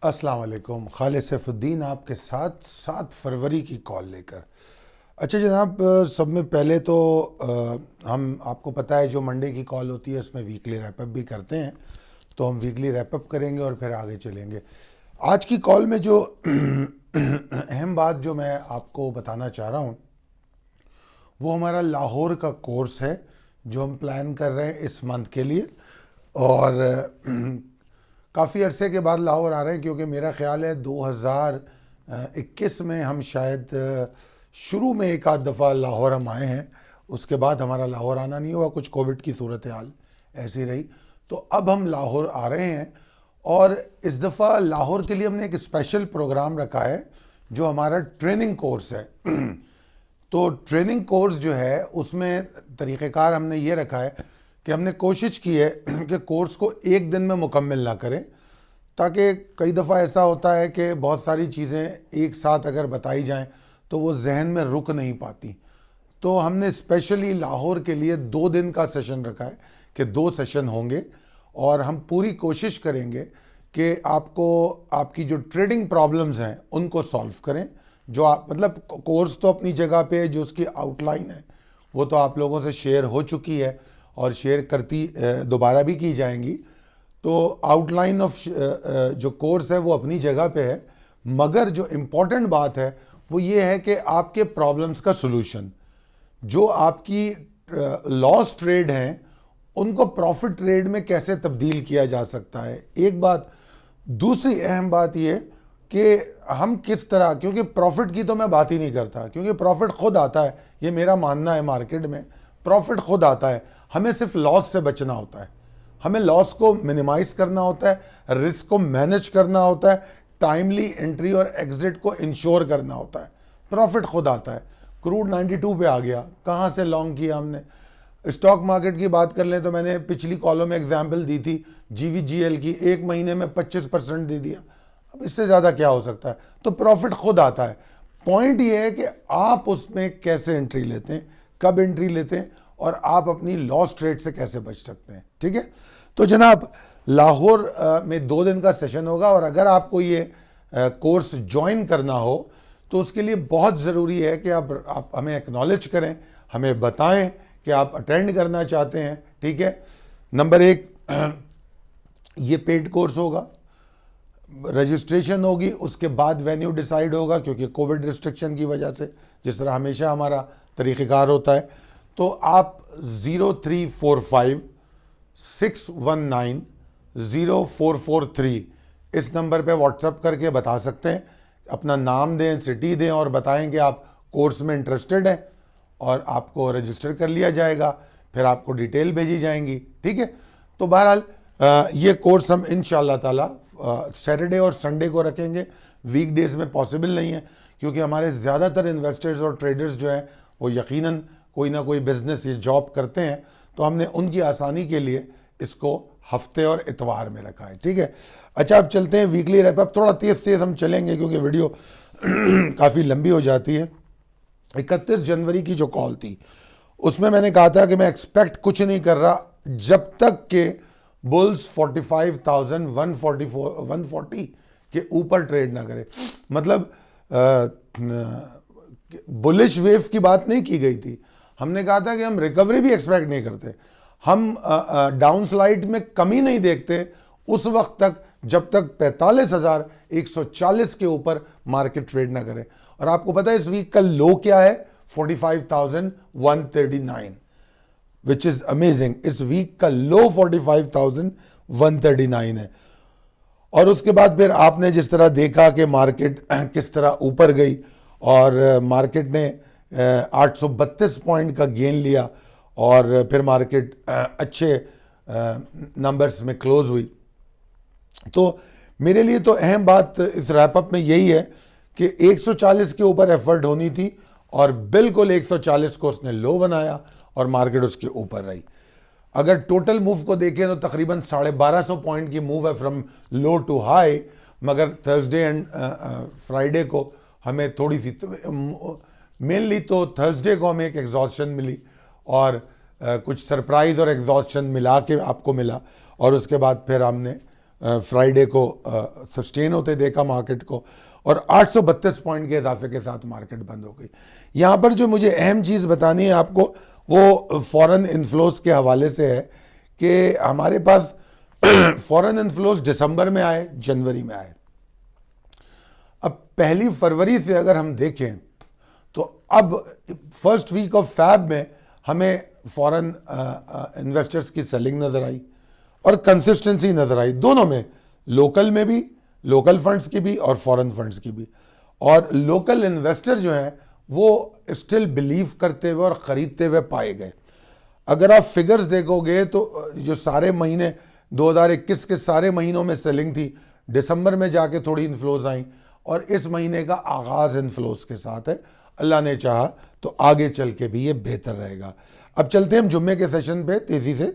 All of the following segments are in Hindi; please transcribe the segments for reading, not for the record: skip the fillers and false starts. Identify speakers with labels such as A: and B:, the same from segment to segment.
A: अस्सलाम वालेकुम। खालिद सैफुद्दीन आपके साथ 7 फरवरी की कॉल लेकर। अच्छा जनाब, सब में पहले तो हम आपको पता है जो मंडे की कॉल होती है उसमें वीकली रैपअप भी करते हैं, तो हम वीकली रैपअप करेंगे और फिर आगे चलेंगे। आज की कॉल में जो अहम बात जो मैं आपको बताना चाह रहा हूँ वो हमारा लाहौर का कोर्स है जो हम प्लान कर रहे हैं इस मंथ के लिए। और काफ़ी अरसे के बाद लाहौर आ रहे हैं, क्योंकि मेरा ख्याल है 2021 में हम शायद शुरू में एक आध दफ़ा लाहौर हम आए हैं, उसके बाद हमारा लाहौर आना नहीं हुआ, कुछ कोविड की सूरत हाल ऐसी रही। तो अब हम लाहौर आ रहे हैं और इस दफ़ा लाहौर के लिए हमने एक स्पेशल प्रोग्राम रखा है जो हमारा ट्रेनिंग कोर्स है। तो ट्रेनिंग कोर्स जो है उसमें तरीक़ेकार हमने ये रखा है कि हमने कोशिश की है कि कोर्स को एक दिन में मुकम्मल ना करें, ताकि कई दफ़ा ऐसा होता है कि बहुत सारी चीज़ें एक साथ अगर बताई जाएं तो वो जहन में रुक नहीं पाती। तो हमने स्पेशली लाहौर के लिए 2 दिन का सेशन रखा है कि 2 सेशन होंगे और हम पूरी कोशिश करेंगे कि आपको आपकी जो ट्रेडिंग प्रॉब्लम्स हैं उनको सॉल्व करें। जो आप मतलब कोर्स तो अपनी जगह पे है, जो उसकी आउटलाइन है वो तो आप लोगों से शेयर हो चुकी है और शेयर करती दोबारा भी की जाएंगी। तो आउटलाइन ऑफ जो कोर्स है वो अपनी जगह पे है, मगर जो इम्पोर्टेंट बात है वो ये है कि आपके प्रॉब्लम्स का सलूशन, जो आपकी लॉस ट्रेड हैं उनको प्रॉफिट ट्रेड में कैसे तब्दील किया जा सकता है, एक बात। दूसरी अहम बात ये कि हम किस तरह, क्योंकि प्रॉफिट की तो मैं बात ही नहीं करता, क्योंकि प्रॉफिट खुद आता है, ये मेरा मानना है, मार्केट में प्रॉफिट खुद आता है। हमें सिर्फ लॉस से बचना होता है, हमें लॉस को मिनिमाइज करना होता है, रिस्क को मैनेज करना होता है, टाइमली एंट्री और एग्जिट को इंश्योर करना होता है। प्रॉफिट खुद आता है। क्रूड 92 पे आ गया, कहाँ से लॉन्ग किया हमने। स्टॉक मार्केट की बात कर लें तो मैंने पिछली कॉलों में एग्जाम्पल दी थी GVGL की, 1 महीने में 25% दे दिया। अब इससे ज़्यादा क्या हो सकता है। तो प्रॉफिट खुद आता है। पॉइंट ये है कि आप उसमें कैसे एंट्री लेते हैं, कब एंट्री लेते हैं और आप अपनी लॉस ट्रेड से कैसे बच सकते हैं। ठीक है, तो जनाब लाहौर में 2 दिन का सेशन होगा और अगर आपको ये कोर्स ज्वाइन करना हो तो उसके लिए बहुत ज़रूरी है कि आप हमें एक्नॉलेज करें, हमें बताएं कि आप अटेंड करना चाहते हैं। ठीक है, नंबर 1 ये पेड कोर्स होगा, रजिस्ट्रेशन होगी, उसके बाद वेन्यू डिसाइड होगा, क्योंकि कोविड रिस्ट्रिक्शन की वजह से जिस तरह हमेशा हमारा तरीक़ेकार होता है। तो आप 0345619043 इस नंबर पे व्हाट्सएप करके बता सकते हैं, अपना नाम दें, सिटी दें और बताएं कि आप कोर्स में इंटरेस्टेड हैं और आपको रजिस्टर कर लिया जाएगा, फिर आपको डिटेल भेजी जाएंगी। ठीक है, तो बहरहाल ये कोर्स हम इंशाअल्लाह ताला सैटरडे और संडे को रखेंगे। वीकडेज में पॉसिबल नहीं है, क्योंकि हमारे ज़्यादातर इन्वेस्टर्स और ट्रेडर्स जो हैं वो यकीनन कोई ना कोई बिज़नेस या जॉब करते हैं, तो हमने उनकी आसानी के लिए इसको हफ्ते और इतवार में रखा है। ठीक है, अच्छा अब चलते हैं वीकली रैपअप। थोड़ा तेज़ तेज़ हम चलेंगे क्योंकि वीडियो काफ़ी लंबी हो जाती है। 31 जनवरी की जो कॉल थी उसमें मैंने कहा था कि मैं एक्सपेक्ट कुछ नहीं कर रहा जब तक के बुल्स 45,140 के ऊपर ट्रेड ना करे। मतलब बुलिश वेव की बात नहीं की गई थी, हमने कहा था कि हम रिकवरी भी एक्सपेक्ट नहीं करते, हम डाउन स्लाइड में कमी नहीं देखते उस वक्त तक जब तक 45,140 के ऊपर मार्केट ट्रेड ना करे। और आपको पता है इस वीक का लो क्या है, 45,139, विच इज अमेजिंग। इस वीक का लो 45,139 है। और उसके बाद फिर आपने जिस तरह देखा कि मार्केट किस तरह ऊपर गई और मार्केट ने 832 पॉइंट का गेन लिया और फिर मार्केट अच्छे नंबर्स में क्लोज हुई। तो मेरे लिए तो अहम बात इस रैपअप में यही है कि 140 के ऊपर एफर्ट होनी थी और बिल्कुल 140 को उसने लो बनाया और मार्केट उसके ऊपर रही। अगर टोटल मूव को देखें तो तकरीबन 1250 पॉइंट की मूव है फ्रॉम लो टू हाई, मगर थर्सडे एंड फ्राइडे को हमें थोड़ी सी, मेनली तो थर्सडे को हमें एक एग्जॉस्शन मिली और कुछ सरप्राइज और एग्जॉस्शन मिला के आपको मिला और उसके बाद फिर हमने फ्राइडे को सस्टेन होते देखा मार्केट को, और 832 पॉइंट के इजाफे के साथ मार्केट बंद हो गई। यहाँ पर जो मुझे अहम चीज़ बतानी है आपको वो फॉरेन इन्फ्लोज के हवाले से है कि हमारे पास फॉरेन इन्फ्लोज दिसंबर में आए, जनवरी में आए। अब 1 फरवरी से अगर हम देखें तो अब फर्स्ट वीक ऑफ फैब में हमें फॉरेन इन्वेस्टर्स की सेलिंग नज़र आई और कंसिस्टेंसी नज़र आई, दोनों में, लोकल में भी, लोकल फंड्स की भी और फॉरेन फंड्स की भी। और लोकल इन्वेस्टर जो हैं वो स्टिल बिलीव करते हुए और ख़रीदते हुए पाए गए। अगर आप फिगर्स देखोगे तो जो सारे महीने 2021 के सारे महीनों में सेलिंग थी, दिसंबर में जाके थोड़ी इन्फ्लोज आई और इस महीने का आगाज़ इन्फ्लोज के साथ है। अल्लाह ने चाहा तो आगे चल के भी ये बेहतर रहेगा। अब चलते हैं हम जुम्मे के सेशन पे तेज़ी से।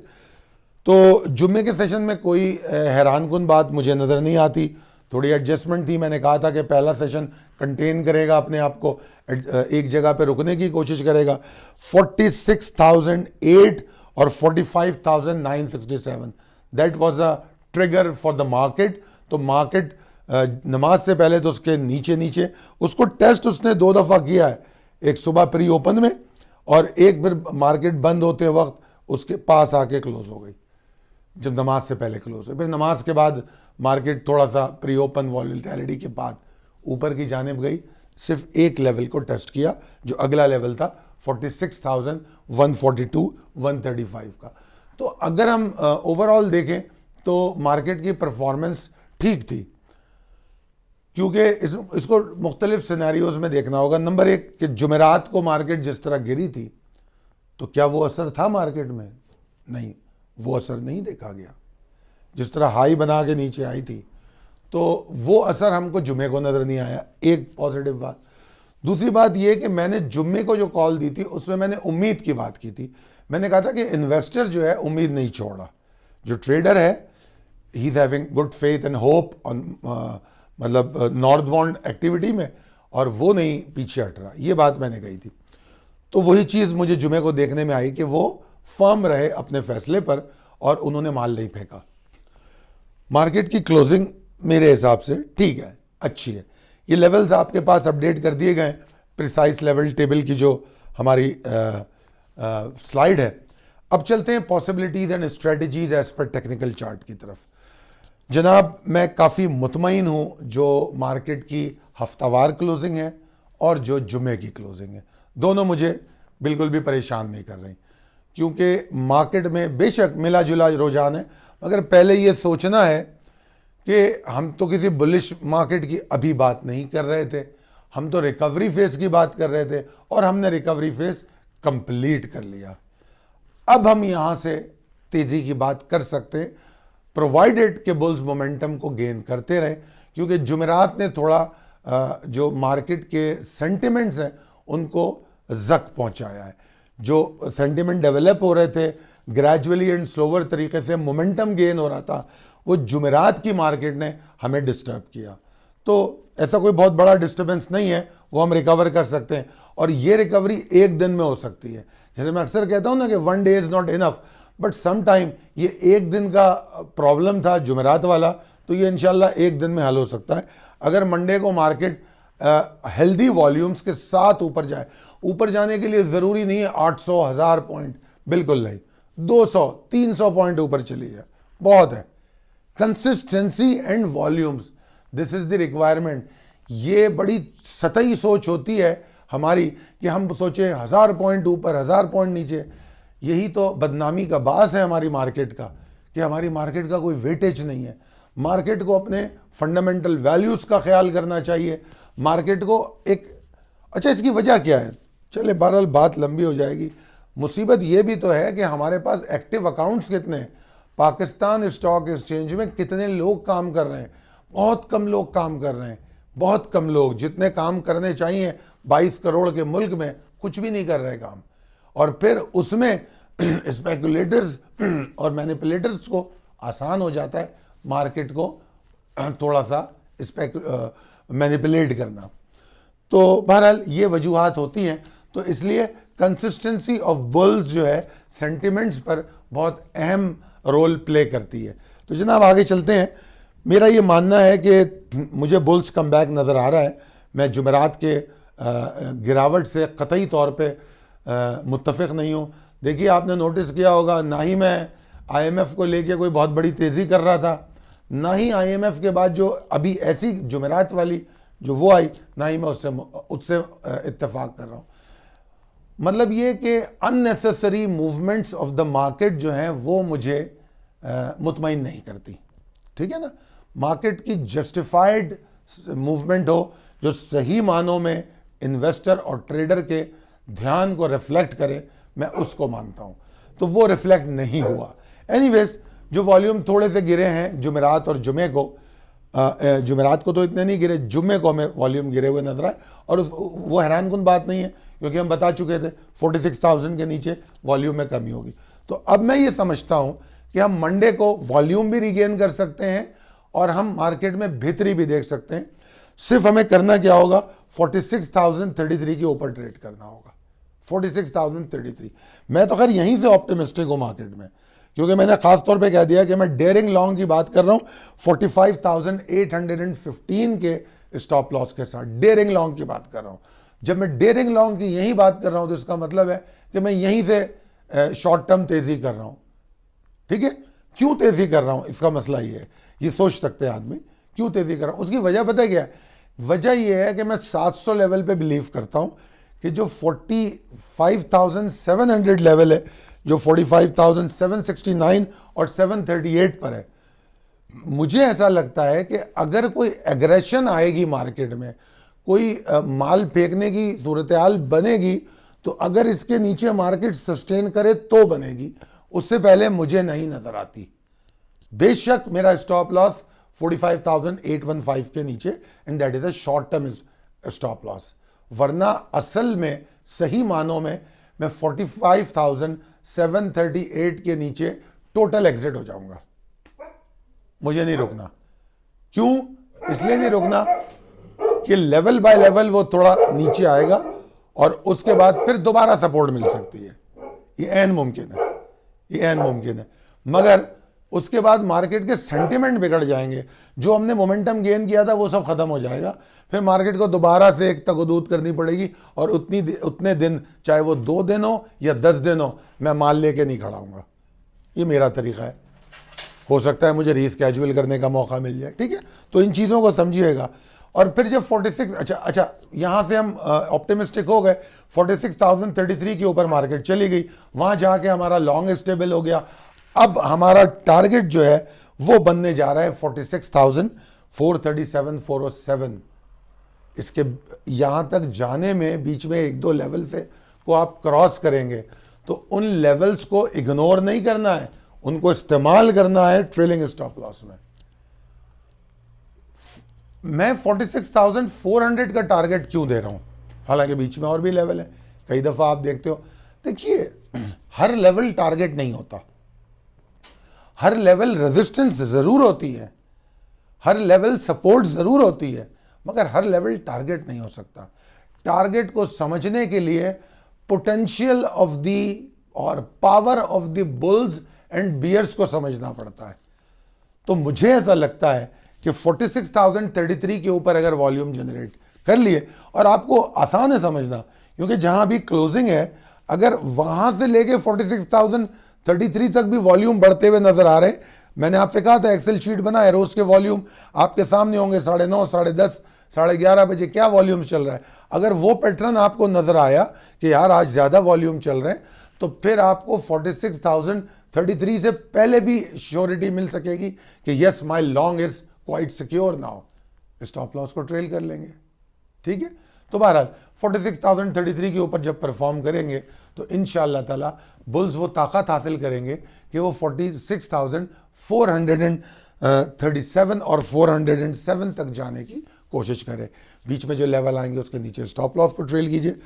A: तो जुम्मे के सेशन में कोई हैरानकुन बात मुझे नज़र नहीं आती, थोड़ी एडजस्टमेंट थी। मैंने कहा था कि पहला सेशन कंटेन करेगा अपने आप को, एक जगह पे रुकने की कोशिश करेगा। 46,008 और 45,967 that was a trigger for the market. तो मार्केट नमाज से पहले तो उसके नीचे नीचे उसको टेस्ट उसने 2 दफ़ा किया है, एक सुबह प्री ओपन में और एक फिर मार्केट बंद होते वक्त उसके पास आके क्लोज हो गई, जब नमाज से पहले क्लोज हुई। फिर नमाज के बाद मार्केट थोड़ा सा प्री ओपन वॉलेटिलिटी के बाद ऊपर की जानिब गई, सिर्फ एक लेवल को टेस्ट किया जो अगला लेवल था 46,142 135 का। तो अगर हम ओवरऑल देखें तो मार्केट की परफॉर्मेंस ठीक थी, क्योंकि इसको मुख्तलिफ सिनेरियोज में देखना होगा। नंबर 1 कि जुमेरात को मार्केट जिस तरह गिरी थी तो क्या वो असर था मार्केट में? नहीं, वो असर नहीं देखा गया। जिस तरह हाई बना के नीचे आई थी तो वो असर हमको जुमे को नज़र नहीं आया, एक पॉजिटिव बात। दूसरी बात ये कि मैंने जुम्मे को जो कॉल दी थी उसमें मैंने उम्मीद की बात की थी। मैंने कहा था कि इन्वेस्टर जो है उम्मीद नहीं छोड़ रहा, जो ट्रेडर है he is having good faith and hope on मतलब नॉर्थ बाउंड एक्टिविटी में, और वो नहीं पीछे हट रहा, ये बात मैंने कही थी। तो वही चीज़ मुझे जुमे को देखने में आई कि वो फर्म रहे अपने फैसले पर और उन्होंने माल नहीं फेंका। मार्केट की क्लोजिंग मेरे हिसाब से ठीक है, अच्छी है। ये लेवल्स आपके पास अपडेट कर दिए गए, प्रिसाइज लेवल टेबल की जो हमारी स्लाइड है। अब चलते हैं possibilities and strategies as per technical chart की तरफ। जनाब, मैं काफ़ी मुतमईन हूँ जो मार्केट की हफ्तावार क्लोजिंग है और जो जुमे की क्लोजिंग है, दोनों मुझे बिल्कुल भी परेशान नहीं कर रही, क्योंकि मार्केट में बेशक मिला जुला रुझान है, मगर पहले ये सोचना है कि हम तो किसी बुलिश मार्केट की अभी बात नहीं कर रहे थे, हम तो रिकवरी फेस की बात कर रहे थे और हमने रिकवरी फेस कंप्लीट कर लिया। अब हम यहाँ से तेज़ी की बात कर सकते हैं, प्रोवाइडेड के बुल्स मोमेंटम को गेन करते रहे, क्योंकि जुमेरात ने थोड़ा जो मार्केट के सेंटिमेंट्स हैं उनको जक पहुँचाया है। जो सेंटिमेंट डेवलप हो रहे थे ग्रेजुअली एंड स्लोवर तरीके से, मोमेंटम गेन हो रहा था, वो जुमेरात की मार्केट ने हमें डिस्टर्ब किया। तो ऐसा कोई बहुत बड़ा डिस्टर्बेंस नहीं है, वो हम रिकवर कर सकते हैं और ये रिकवरी एक दिन में हो सकती है। जैसे मैं अक्सर कहता हूँ ना कि 1 day is not enough, but some time ये एक दिन का प्रॉब्लम था जुमेरात वाला, तो ये इंशाल्लाह एक दिन में हल हो सकता है। अगर मंडे को मार्केट हेल्दी वॉल्यूम्स के साथ ऊपर जाए, ऊपर जाने के लिए ज़रूरी नहीं है 800 1000 पॉइंट, बिल्कुल नहीं, 200 300 पॉइंट ऊपर चली जाए बहुत है। Consistency and volumes, this is the requirement. ये बड़ी सतही सोच होती है हमारी कि हम सोचें 1000 पॉइंट ऊपर 1000 पॉइंट नीचे। यही तो बदनामी का बास है हमारी मार्केट का, कि हमारी मार्केट का कोई वेटेज नहीं है। मार्केट को अपने फंडामेंटल वैल्यूज़ का ख्याल करना चाहिए। मार्केट को एक, अच्छा इसकी वजह क्या है, चले बहरहाल बात लंबी हो जाएगी। मुसीबत ये भी तो है कि हमारे पास एक्टिव अकाउंट्स कितने हैं, पाकिस्तान स्टॉक एक्सचेंज में कितने लोग काम कर रहे हैं? बहुत कम लोग काम कर रहे हैं, बहुत कम लोग। जितने काम करने चाहिए 22 करोड़ के मुल्क में कुछ भी नहीं कर रहे काम। और फिर उसमें स्पेकुलेटर्स और मैनिपुलेटर्स को आसान हो जाता है मार्केट को थोड़ा सा मैनिपुलेट करना। तो बहरहाल ये वजूहात होती हैं, तो इसलिए कंसिस्टेंसी ऑफ बुल्स जो है सेंटिमेंट्स पर बहुत अहम रोल प्ले करती है। तो जनाब आगे चलते हैं। मेरा ये मानना है कि मुझे बुल्स कम बैक नज़र आ रहा है। मैं जुमेरात के गिरावट से कतई तौर पे मुत्तफ़िक नहीं हूँ। देखिए, आपने नोटिस किया होगा, ना ही मैं IMF को लेके कोई बहुत बड़ी तेज़ी कर रहा था, ना ही IMF के बाद जो अभी ऐसी जुमेरात वाली जो वो आई, ना ही मैं उससे इत्तेफाक कर रहा हूँ। मतलब ये कि unnecessary movements of the market जो हैं वो मुझे मुतमईन नहीं करती। ठीक है ना, मार्केट की जस्टिफाइड मूवमेंट हो जो सही मानों में इन्वेस्टर और ट्रेडर के ध्यान को रिफ्लेक्ट करे, मैं उसको मानता हूँ। तो वो रिफ्लेक्ट नहीं हुआ। एनीवेज, जो वॉल्यूम थोड़े से गिरे हैं जुमेरात और जुमे को, जुमेरात को तो इतने नहीं गिरे, जुमे को हमें वॉल्यूम गिरे हुए नजर आए। और वो हैरानकुन बात नहीं है, क्योंकि हम बता चुके थे 46,000 के नीचे वॉल्यूम में कमी होगी। तो अब मैं ये समझता हूँ कि हम मंडे को वॉल्यूम भी रिगेन कर सकते हैं और हम मार्केट में बेहतरी भी देख सकते हैं। सिर्फ हमें करना क्या होगा, 46,033 के ऊपर ट्रेड करना होगा। 46,033। मैं तो खैर यहीं से ऑप्टिमिस्टिक हूँ मार्केट में, क्योंकि मैंने खास तौर पे कह दिया कि मैं डेयरिंग लॉन्ग की बात कर रहा हूँ 45,815 के स्टॉप लॉस के साथ। डेयरिंग लॉन्ग की बात कर रहा हूँ। जब मैं डेयरिंग लॉन्ग की यही बात कर रहा हूँ तो इसका मतलब है कि मैं यहीं से शॉर्ट टर्म तेजी कर रहा हूँ। ठीक है, क्यों तेजी कर रहा हूँ, इसका मसला ये है, ये सोच सकते हैं आदमी क्यों तेजी कर रहा हूँ। उसकी वजह पता है क्या है? वजह ये है कि मैं 700 लेवल पे बिलीव करता हूँ कि जो 45,700 लेवल है, जो 45,769 और 738 पर है, मुझे ऐसा लगता है कि अगर कोई एग्रेशन आएगी मार्केट में, कोई माल फेंकने की सूरत हाल बनेगी, तो अगर इसके नीचे मार्केट सस्टेन करे तो बनेगी, उससे पहले मुझे नहीं नजर आती। बेशक मेरा स्टॉप लॉस 45,815 के नीचे, and that is a short term stop loss, वरना असल में सही मानों में मैं 45,738 के नीचे टोटल एग्जिट हो जाऊंगा। मुझे नहीं रुकना। क्यों? इसलिए नहीं रुकना कि लेवल बाय लेवल वो थोड़ा नीचे आएगा और उसके बाद फिर दोबारा सपोर्ट मिल सकती है। ये ऐन मुमकिन है, ये ऐन मुमकिन है। मगर उसके बाद मार्केट के सेंटिमेंट बिगड़ जाएंगे। जो हमने मोमेंटम गेन किया था वो सब खत्म हो जाएगा। फिर मार्केट को दोबारा से एक तगदूद करनी पड़ेगी, और उतने दिन, चाहे वो 2 दिन हो या 10 दिन हो, मैं माल लेके नहीं खड़ा हूँगा। ये मेरा तरीका है। हो सकता है मुझे रीस्केजुअल करने का मौका मिल जाए। ठीक है, तो इन चीज़ों को समझिएगा। और फिर जब 46, अच्छा यहाँ से हम ऑप्टिमिस्टिक हो गए, 46,033 के ऊपर मार्केट चली गई, वहाँ जाके हमारा लॉन्ग स्टेबल हो गया। अब हमारा टारगेट जो है वो बनने जा रहा है 46,437, 407। इसके यहाँ तक जाने में बीच में 1-2 लेवल से को आप क्रॉस करेंगे, तो उन लेवल्स को इग्नोर नहीं करना है, उनको इस्तेमाल करना है ट्रेलिंग स्टॉप लॉस में। मैं 46,400 का टारगेट क्यों दे रहा हूं, हालांकि बीच में और भी लेवल है। कई दफा आप देखते हो, देखिए, हर लेवल टारगेट नहीं होता, हर लेवल रेजिस्टेंस जरूर होती है, हर लेवल सपोर्ट जरूर होती है, मगर हर लेवल टारगेट नहीं हो सकता। टारगेट को समझने के लिए पोटेंशियल ऑफ द और power of the bulls and bears को समझना पड़ता है। तो मुझे ऐसा लगता है कि 46,033 के ऊपर अगर वॉल्यूम जनरेट कर लिए, और आपको आसान है समझना, क्योंकि जहां भी क्लोजिंग है, अगर वहां से लेके 46,033 तक भी वॉल्यूम बढ़ते हुए नजर आ रहे, मैंने आपसे कहा था एक्सेल शीट बनाए, रोज के वॉल्यूम आपके सामने होंगे, 9:30, 10:30, 11:30 बजे क्या वॉल्यूम चल रहा है। अगर वो पैटर्न आपको नजर आया कि यार आज ज्यादा वॉल्यूम चल रहे हैं, तो फिर आपको 46,033 से पहले भी श्योरिटी मिल सकेगी कि yes, my long is quite secure now, stop loss को ट्रेल कर लेंगे। ठीक है, तो बहरहाल 46,033 के ऊपर जब परफॉर्म करेंगे तो इंशाअल्लाह ताला बुल्स वो ताकत हासिल करेंगे कि वो 46,437 और 407 तक जाने की कोशिश करें। बीच में जो लेवल आएंगे उसके नीचे स्टॉप लॉस पर ट्रेल कीजिए।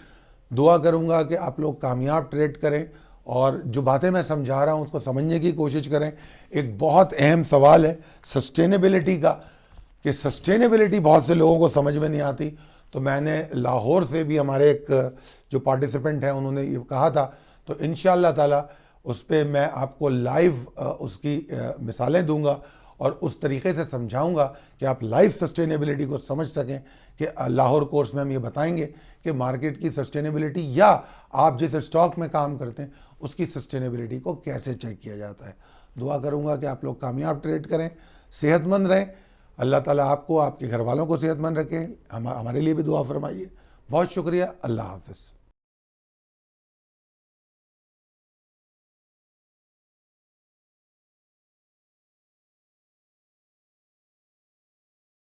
A: दुआ करूंगा कि आप लोग कामयाब ट्रेड करें, और जो बातें मैं समझा रहा हूं उसको समझने की कोशिश करें। एक बहुत अहम सवाल है सस्टेनेबिलिटी का, कि सस्टेनेबिलिटी बहुत से लोगों को समझ में नहीं आती। तो मैंने लाहौर से भी हमारे एक जो पार्टिसिपेंट हैं उन्होंने ये कहा था, तो इंशाअल्लाह ताला उस पर मैं आपको लाइव उसकी मिसालें दूंगा और उस तरीके से समझाऊंगा कि आप लाइफ सस्टेनेबिलिटी को समझ सकें कि लाहौर कोर्स में हम ये बताएंगे कि मार्केट की सस्टेनेबिलिटी या आप जिस स्टॉक में काम करते हैं उसकी सस्टेनेबिलिटी को कैसे चेक किया जाता है। दुआ करूंगा कि आप लोग कामयाब ट्रेड करें, सेहतमंद रहें। अल्लाह ताला आपको, आपके घर वालों को सेहतमंद रखें। हमारे लिए भी दुआ फरमाइए। बहुत शुक्रिया। अल्लाह हाफ़िज़।